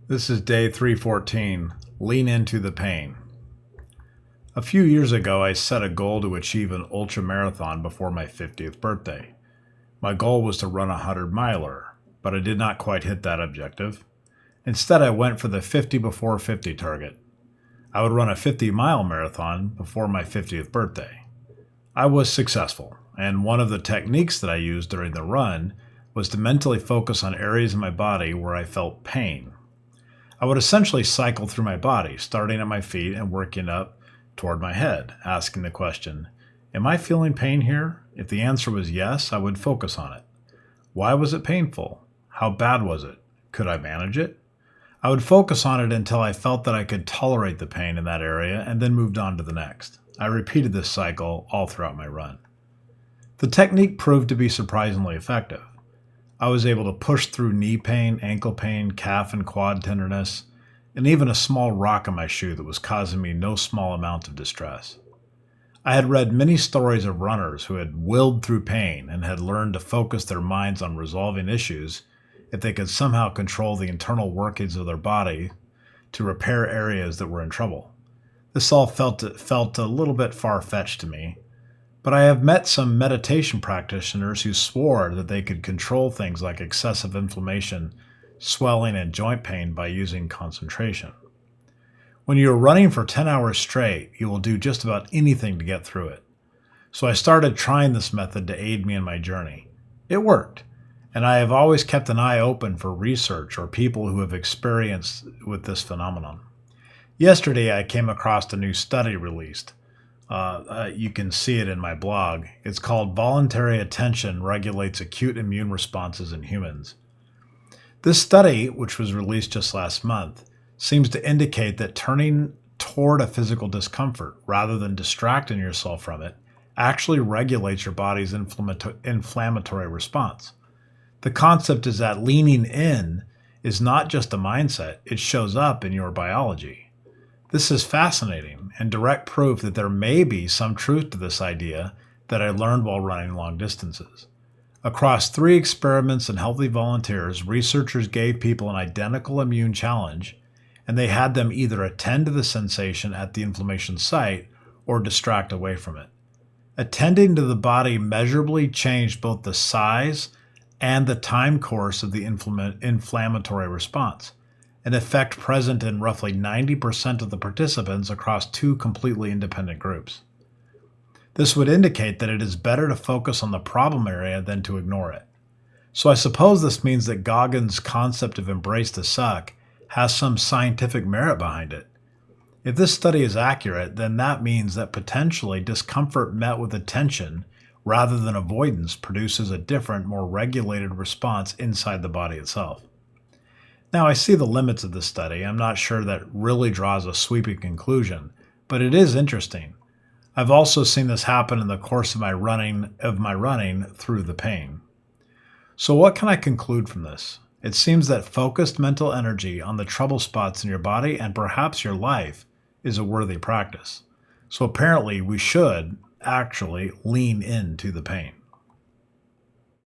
This is day 314. Lean into the pain. A few years ago, I set a goal to achieve an ultra marathon before my 50th birthday. My goal was to run a 100-miler, but I did not quite hit that objective. Instead, I went for the 50 before 50 target. I would run a 50-mile marathon before my 50th birthday. I was successful, and one of the techniques that I used during the run was to mentally focus on areas of my body where I felt pain. I would essentially cycle through my body, starting at my feet and working up toward my head, asking the question, am I feeling pain here? If the answer was yes, I would focus on it. Why was it painful? How bad was it? Could I manage it? I would focus on it until I felt that I could tolerate the pain in that area and then moved on to the next. I repeated this cycle all throughout my run. The technique proved to be surprisingly effective. I was able to push through knee pain, ankle pain, calf and quad tenderness, and even a small rock in my shoe that was causing me no small amount of distress. I had read many stories of runners who had willed through pain and had learned to focus their minds on resolving issues if they could somehow control the internal workings of their body to repair areas that were in trouble. This all felt a little bit far-fetched to me, but I have met some meditation practitioners who swore that they could control things like excessive inflammation, swelling, and joint pain by using concentration. When you're running for 10 hours straight, you will do just about anything to get through it. So I started trying this method to aid me in my journey. It worked, and I have always kept an eye open for research or people who have experienced with this phenomenon. Yesterday, I came across a new study released. You can see it in my blog. It's called Voluntary Attention Regulates Acute Immune Responses in Humans. This study, which was released just last month, seems to indicate that turning toward a physical discomfort rather than distracting yourself from it actually regulates your body's inflammatory response. The concept is that leaning in is not just a mindset, it shows up in your biology. This is fascinating and direct proof that there may be some truth to this idea that I learned while running long distances. Across 3 experiments in healthy volunteers, researchers gave people an identical immune challenge, and they had them either attend to the sensation at the inflammation site or distract away from it. Attending to the body measurably changed both the size and the time course of the inflammatory response, an effect present in roughly 90% of the participants across 2 completely independent groups. This would indicate that it is better to focus on the problem area than to ignore it. So I suppose this means that Goggins' concept of embrace the suck has some scientific merit behind it. If this study is accurate, then that means that potentially discomfort met with attention rather than avoidance produces a different, more regulated response inside the body itself. Now, I see the limits of this study. I'm not sure that really draws a sweeping conclusion, but it is interesting. I've also seen this happen in the course of my running through the pain. So what can I conclude from this? It seems that focused mental energy on the trouble spots in your body and perhaps your life is a worthy practice. So apparently we should actually lean into the pain.